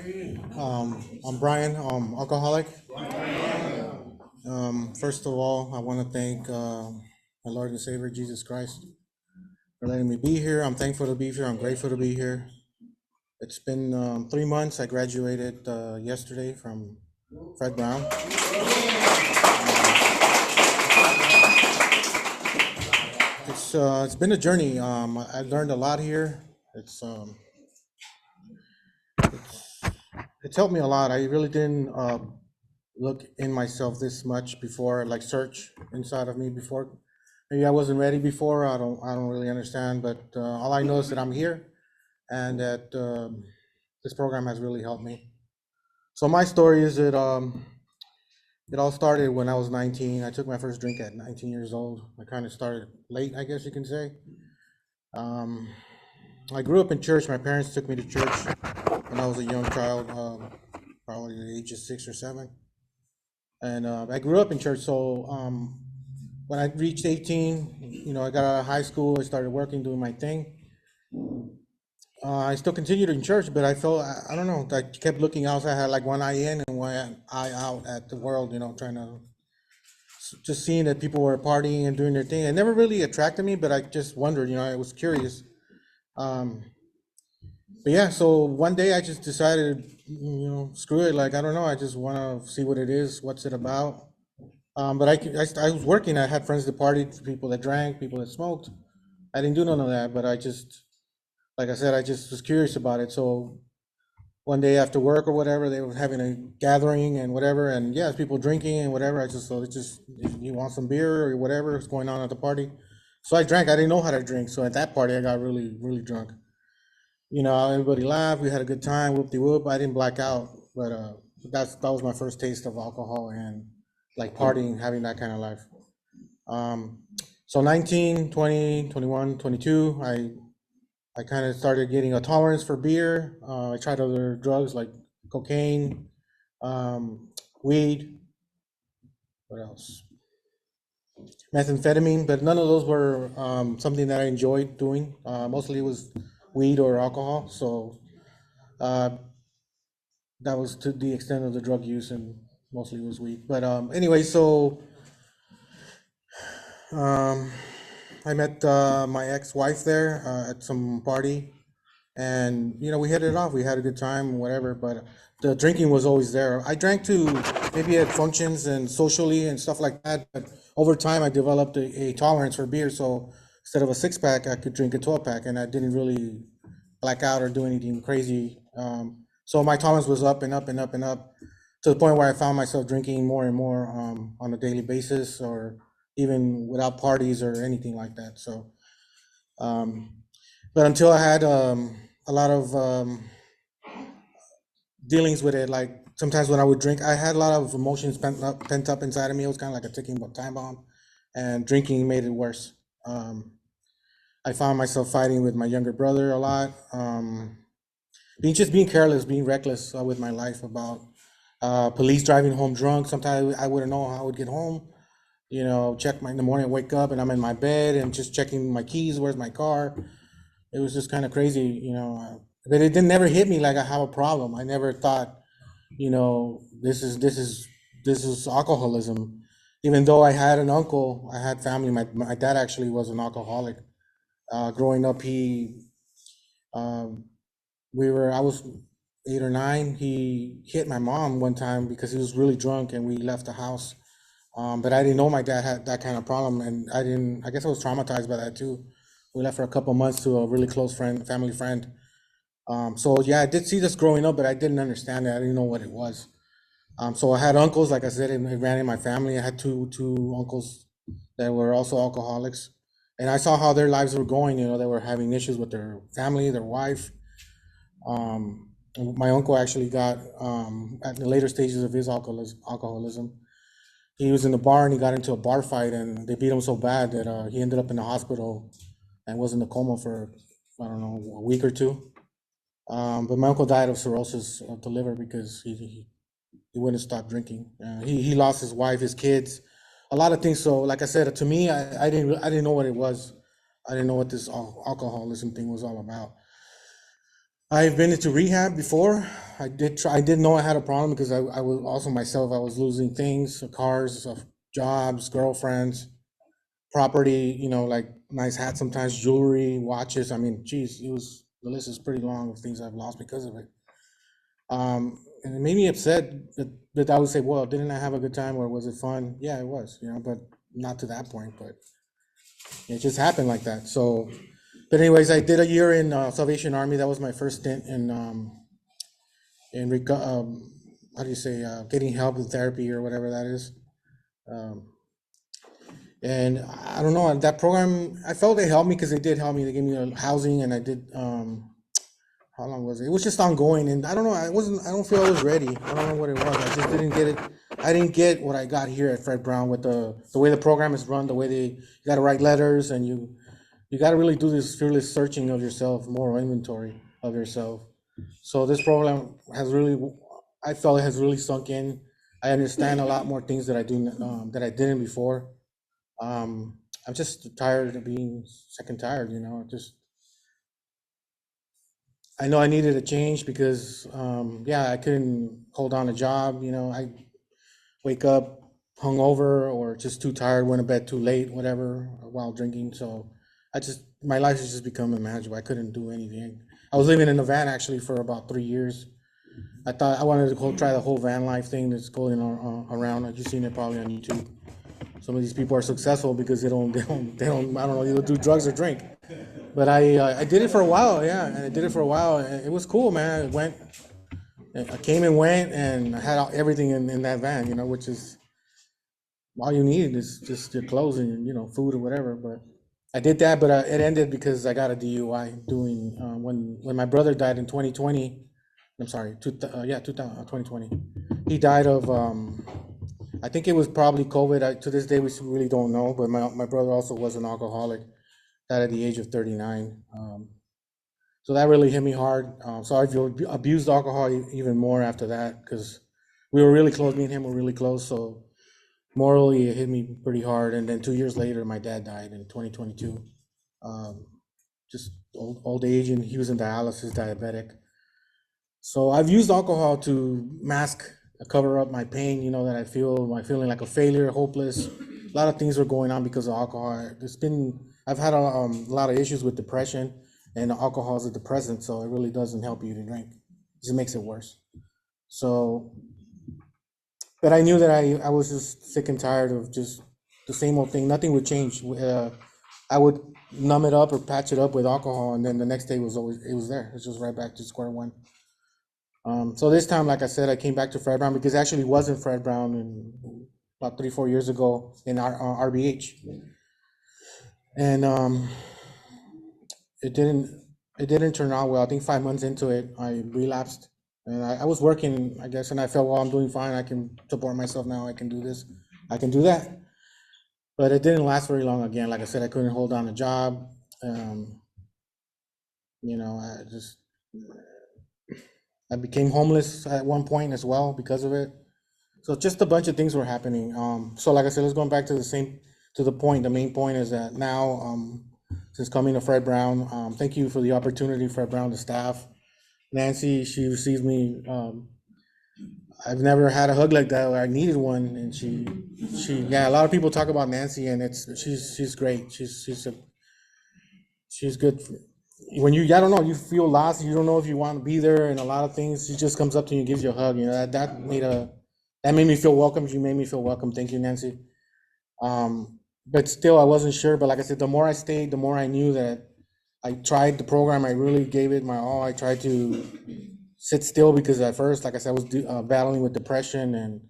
I'm Bryan, alcoholic. First of all, I want to thank my Lord and Savior Jesus Christ for letting me be here. I'm thankful to be here. I'm grateful to be here. It's been 3 months. I graduated yesterday from Fred Brown. It's been a journey. I learned a lot here. It's helped me a lot. I really didn't look in myself this much before, like search inside of me before. Maybe I wasn't ready before. I don't really understand, but all I know is that I'm here, and that this program has really helped me. So my story is that it all started when I was 19. I took my first drink at 19 years old. I kind of started late, I guess you can say. Um, I grew up in church. My parents took me to church when I was a young child, probably the age of 6 or 7. And I grew up in church. So when I reached 18, I got out of high school. I started working, doing my thing. I still continued in church, but I felt, I don't know, I kept looking outside. I had like one eye in and one eye out at the world, trying to, just seeing that people were partying and doing their thing. It never really attracted me, but I just wondered, I was curious. Um, but yeah, so one day I just decided, screw it. Like, I don't know. I just want to see what it is. What's it about? But I was working. I had friends that partied, people that drank, people that smoked. I didn't do none of that, but like I said, I just was curious about it. So one day after work or whatever, they were having a gathering and whatever, and yeah, people drinking and whatever. I just thought, you want some beer or whatever is going on at the party. So I drank. I didn't know how to drink. So at that party, I got really, really drunk. Everybody laughed. We had a good time. Whoop de whoop. I didn't black out, but that was my first taste of alcohol and like partying, having that kind of life. Um, so 19, 20, 21, 22, I kind of started getting a tolerance for beer. I tried other drugs like cocaine, weed, what else? Methamphetamine, but none of those were something that I enjoyed doing. Mostly it was weed or alcohol. So uh, that was to the extent of the drug use, and mostly it was weed. But anyway, so um, I met my ex-wife there at some party, and we hit it off. We had a good time, whatever. But the drinking was always there. I drank too, maybe at functions and socially and stuff like that. But over time, I developed a tolerance for beer. So instead of a 6 pack, I could drink a 12 pack, and I didn't really black out or do anything crazy. So my tolerance was up and up and up and up to the point where I found myself drinking more and more on a daily basis, or even without parties or anything like that. So, um, but until I had a lot of dealings with it, like sometimes when I would drink, I had a lot of emotions pent up inside of me. It was kind of like a ticking time bomb, and drinking made it worse. Um, I found myself fighting with my younger brother a lot. Being careless, being reckless with my life about police driving home drunk. Sometimes I wouldn't know how I would get home. Check in the morning, wake up, and I'm in my bed and just checking my keys. Where's my car? It was just kind of crazy, but it didn't never hit me like I have a problem. I never thought, this is alcoholism. Even though I had an uncle, I had family. My dad actually was an alcoholic. Growing up, um, I was 8 or 9. He hit my mom one time because he was really drunk, and we left the house. But I didn't know my dad had that kind of problem, and I guess I was traumatized by that too. We left for a couple months to a really close family friend. So yeah, I did see this growing up, but I didn't understand it. I didn't know what it was. So I had uncles, like I said, and it ran in my family. I had two uncles that were also alcoholics, and I saw how their lives were going. They were having issues with their family, their wife. My uncle actually got at the later stages of his alcoholism. He was in the bar and he got into a bar fight, and they beat him so bad that he ended up in the hospital and was in a coma for, I don't know, a week or two. But my uncle died of cirrhosis of the liver because he wouldn't stop drinking. He lost his wife, his kids, a lot of things. So like I said, to me, I didn't know what it was. I didn't know what this alcoholism thing was all about. I've been into rehab before. I did know I had a problem because I was also myself, I was losing things, cars, jobs, girlfriends, property, like nice hats, sometimes jewelry, watches. I mean, geez, the list is pretty long of things I've lost because of it. And it made me upset that I would say, well, didn't I have a good time or was it fun? Yeah, it was, but not to that point, but it just happened like that. So, but anyways, I did a year in Salvation Army. That was my first stint how do you say, getting help with therapy or whatever that is. Um, and I don't know, that program, I felt they helped me because they did help me. They gave me housing, and I did, how long was it? It was just ongoing, and I don't know. I don't feel I was ready. I don't know what it was. I just didn't get it. I didn't get what I got here at Fred Brown with the way the program is run, the way you got to write letters, and you got to really do this fearless searching of yourself, more inventory of yourself. So this program has really, I felt it has really sunk in. I understand a lot more things that I do, that I didn't before. I'm just tired of being sick and tired. Just I know I needed a change because, yeah, I couldn't hold on a job. I wake up hungover or just too tired, went to bed too late, whatever, while drinking. So my life has just become unmanageable. I couldn't do anything. I was living in a van actually for about 3 years. I thought I wanted to try the whole van life thing that's going on around. You've seen it probably on YouTube. Some of these people are successful because I don't know, either do drugs or drink. But I did it for a while, yeah, and I did it for a while. And it was cool, man. I came and went, and I had everything in that van, which is all you need is just your clothes and food or whatever. But I did that, but it ended because I got a DUI doing when my brother died in 2020. I'm sorry, 2020. He died of I think it was probably COVID. To this day, we really don't know. But my brother also was an alcoholic, died at the age of 39. So that really hit me hard. So I abused alcohol even more after that because we were really close. Me and him were really close. So morally, it hit me pretty hard. And then 2 years later, my dad died in 2022. Um, just old age, and he was in dialysis, diabetic. So I've used alcohol to mask, cover up my pain. That I feel, my feeling like a failure, hopeless. A lot of things were going on because of alcohol. I've had a lot of issues with depression, and alcohol is a depressant, so it really doesn't help you to drink. It just makes it worse. So, but I knew that I was just sick and tired of just the same old thing. Nothing would change. I would numb it up or patch it up with alcohol, and then the next day it was there. It's just right back to square one. So this time, like I said, I came back to Fred Brown because it actually wasn't Fred Brown about 3-4 years ago in our RBH, and it didn't it didn't turn out well. I think 5 months into it, I relapsed, and I was working, I guess, and I felt, well, I'm doing fine. I can support myself now. I can do this. I can do that. But it didn't last very long. Again, like I said, I couldn't hold down a job. Um, I became homeless at one point as well because of it. So just a bunch of things were happening. So like I said, let's go back to the point. The main point is that now, since coming to Fred Brown, thank you for the opportunity, Fred Brown, the staff. Nancy, she receives me. I've never had a hug like that. I needed one, and yeah. A lot of people talk about Nancy, and she's great. She's good. When I don't know, you feel lost. You don't know if you want to be there, and a lot of things. She just comes up to you and gives you a hug. That made me feel welcome. She made me feel welcome. Thank you, Nancy. But still, I wasn't sure. But like I said, the more I stayed, the more I knew that I tried the program. I really gave it my all. I tried to sit still because at first, like I said, I was battling with depression and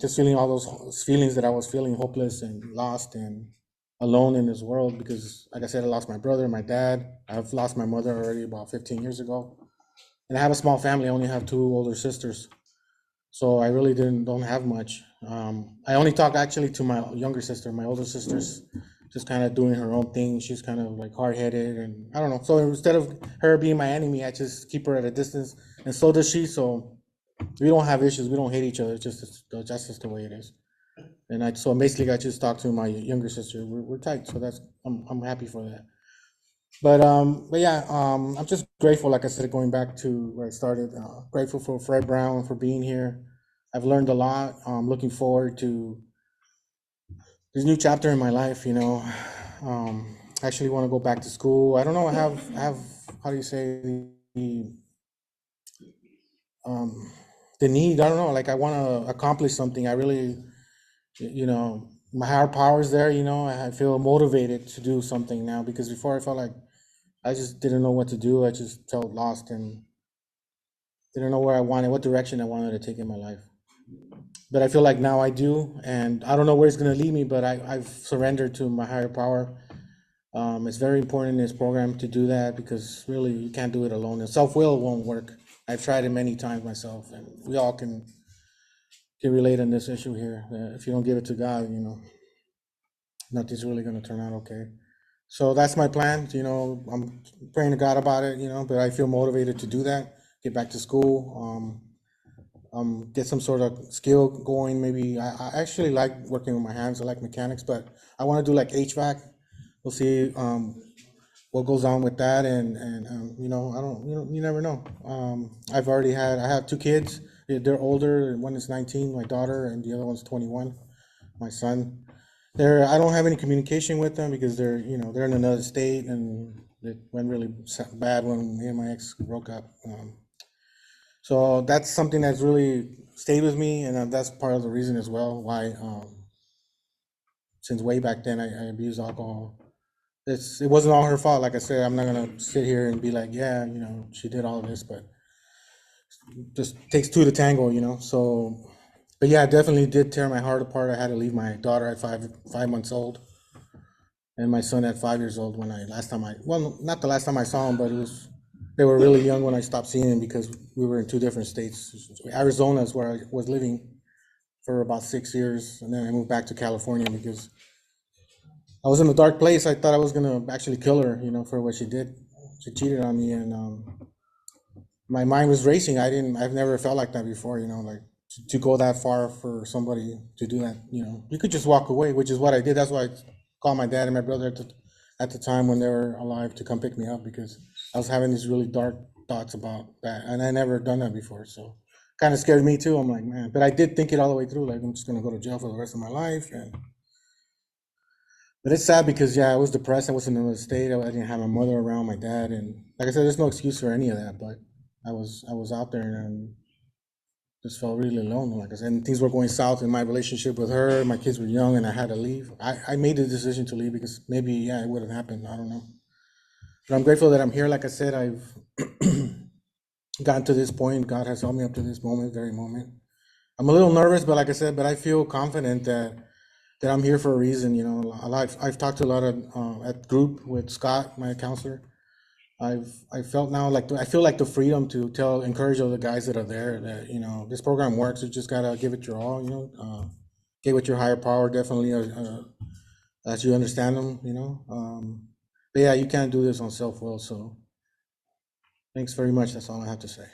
just feeling all those feelings that I was feeling, hopeless and lost and alone in this world. Because, like I said, I lost my brother, my dad. I've lost my mother already about 15 years ago, and I have a small family. I only have two older sisters. So I really don't have much. I only talk actually to my younger sister. My older sister's just kind of doing her own thing. She's kind of like hard headed, and I don't know. So instead of her being my enemy, I just keep her at a distance, and so does she. So we don't have issues. We don't hate each other. That's just the way it is. And so basically I just talk to my younger sister. We're tight. So I'm happy for that. But yeah, I'm just grateful, like I said, going back to where I started. Grateful for Fred Brown for being here. I've learned a lot. Looking forward to this new chapter in my life. I actually want to go back to school. I don't know. I have how do you say the um, the need. I don't know. Like I want to accomplish something. I really, my higher power is there. I feel motivated to do something now because before I felt like I just didn't know what to do. I just felt lost and didn't know where I wanted, what direction I wanted to take in my life. But I feel like now I do, and I don't know where it's going to lead me. But I've surrendered to my higher power. It's very important in this program to do that because really you can't do it alone. And self will won't work. I've tried it many times myself, and we all can relate on this issue here. If you don't give it to God, nothing's really going to turn out okay. So that's my plan. I'm praying to God about it. But I feel motivated to do that. Get back to school. Get some sort of skill going. Maybe I actually like working with my hands. I like mechanics, but I want to do like HVAC. We'll see what goes on with that, and I don't. You never know. I have two kids. They're older. One is 19, my daughter, and the other one's 21, my son. I don't have any communication with them because they're in another state, and it went really bad when me and my ex broke up. So that's something that's really stayed with me, and that's part of the reason as well why, since way back then, I abused alcohol. It wasn't all her fault. Like I said, I'm not gonna sit here and be like, yeah, she did all of this, but just takes two to tango. So, but yeah, it definitely did tear my heart apart. I had to leave my daughter at 5 months old, and my son at 5 years old when well, not the last time I saw him, but they were really young when I stopped seeing him because we were in two different states. Arizona is where I was living for about 6 years, and then I moved back to California because I was in a dark place. I thought I was gonna actually kill her, for what she did. She cheated on me, and my mind was racing. I've never felt like that before, like to go that far for somebody to do that. You could just walk away, which is what I did. That's why I called my dad and my brother at the time when they were alive to come pick me up because I was having these really dark thoughts about that, and I never done that before. So kind of scared me too. I'm like, man, but I did think it all the way through. Like I'm just gonna go to jail for the rest of my life, and but it's sad because yeah, I was depressed. I was in another state. I didn't have my mother around, my dad, and like I said, there's no excuse for any of that. But I was out there and just felt really alone. Like I said, and things were going south in my relationship with her. My kids were young, and I had to leave. I made the decision to leave because maybe yeah, it would have happened. I don't know. But I'm grateful that I'm here. Like I said, I've gotten to this point. God has helped me up to this moment, very moment. I'm a little nervous, but like I said, but I feel confident that I'm here for a reason. I've talked to a lot of at group with Scott, my counselor. I felt now I feel like the freedom to encourage other guys that are there that this program works. You just gotta give it your all. Get with your higher power definitely as you understand them. But yeah, you can't do this on self will. So thanks very much. That's all I have to say.